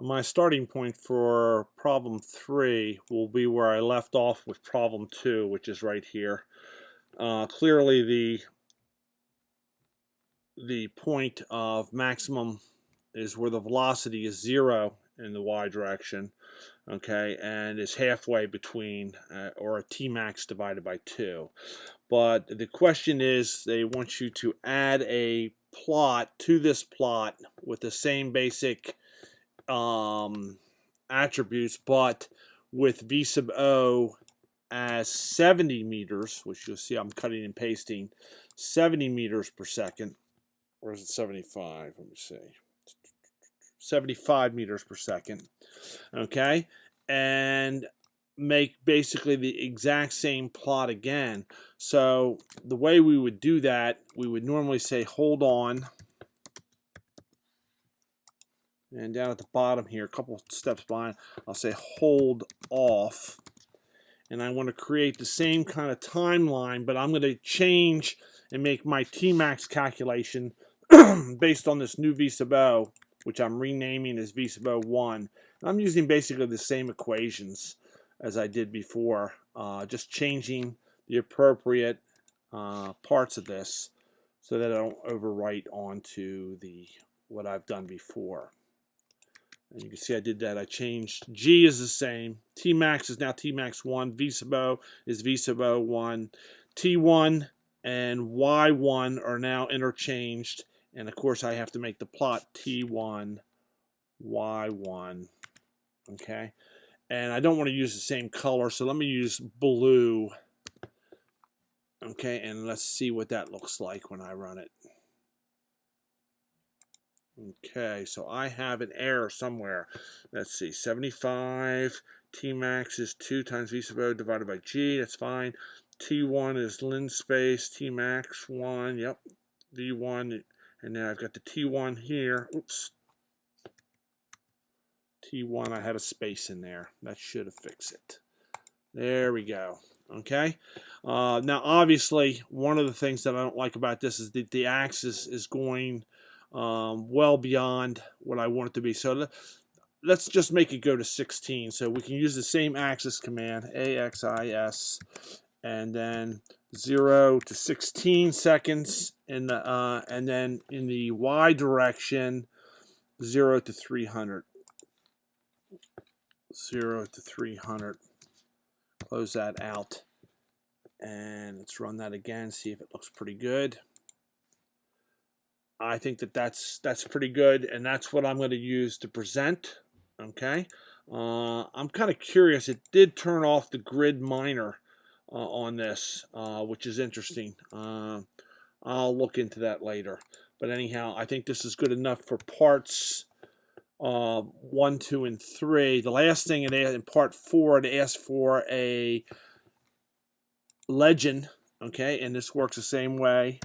My starting point for problem 3 will be where I left off with problem 2, which is right here. Clearly the point of maximum is where the velocity is 0 in the y direction, okay, and is halfway between, or a Tmax divided by 2. But the question is, they want you to add a plot to this plot with the same basic attributes, but with v sub o as 70 meters, which you'll see I'm cutting and pasting, 70 meters per second, or is it 75? Let me see. 75 meters per second, okay? And make basically the exact same plot again. So the way we would do that, we would normally say hold on, and down at the bottom here, a couple steps behind, I'll say hold off. And I want to create the same kind of timeline, but I'm going to change and make my Tmax calculation based on this new v sub o, which I'm renaming as v sub o 1. And I'm using basically the same equations as I did before, just changing the appropriate parts of this so that I don't overwrite onto what I've done before. And you can see I did that. I changed G is the same. Tmax is now Tmax 1. V sub O is V sub O 1. T1 and Y1 are now interchanged. And of course I have to make the plot T1, Y1. Okay. And I don't want to use the same color, so let me use blue. Okay, and let's see what that looks like when I run it. Okay, so I have an error somewhere. Let's see, 75, Tmax is 2 times V sub O divided by G, that's fine. T1 is lin space, Tmax 1, yep, V1, and now I've got the T1 here. Oops. T1, I had a space in there. That should have fixed it. There we go. Okay. Now, obviously, one of the things that I don't like about this is that the axis is going well beyond what I want it to be. So let's just make it go to 16. So we can use the same axis command, AXIS, and then 0 to 16 seconds, and then in the Y direction, 0 to 300. 0 to 300. Close that out. And let's run that again, see if it looks pretty good. I think that's pretty good, and that's what I'm going to use to present. Okay. I'm kind of curious. It did turn off the grid minor on this, which is interesting. I'll look into that later. But anyhow, I think this is good enough for parts 1, 2, and 3. The last thing in part 4, it asked for a legend. Okay, and this works the same way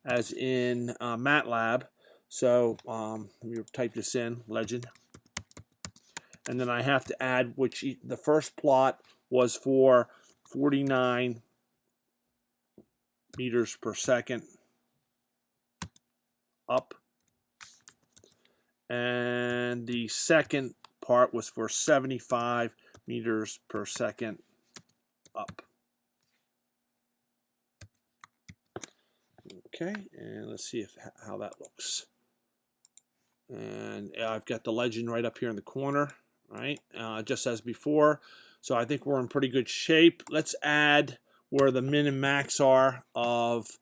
as in MATLAB. So let me type this in, legend. And then I have to add, which the first plot was for 49 meters per second up. And the second part was for 75 meters per second up. Okay, and let's see how that looks. And I've got the legend right up here in the corner, right? Just as before. So I think we're in pretty good shape. Let's add where the min and max are of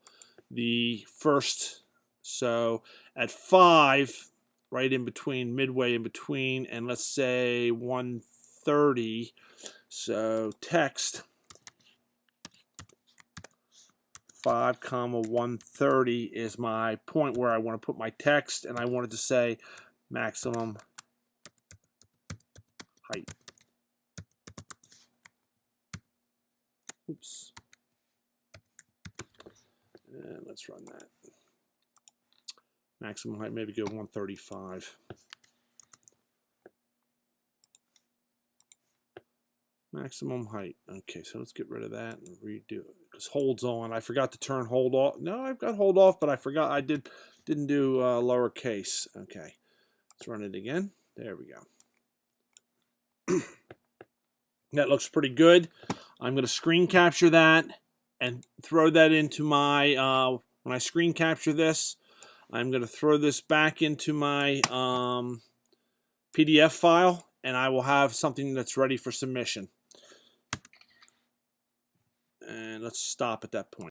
the first. So at 5, right in between, midway in between, and let's say 130. So text 5, 130 is my point where I want to put my text, and I wanted to say maximum height. Oops. And let's run that. Maximum height, maybe go 135. Maximum height. Okay, so let's get rid of that and redo it. Because holds on. I forgot to turn hold off. No, I've got hold off, but I forgot I didn't do lowercase. Okay. Let's run it again. There we go. That looks pretty good. I'm going to screen capture that and throw that into my, when I screen capture this, I'm going to throw this back into my PDF file, and I will have something that's ready for submission. And let's stop at that point.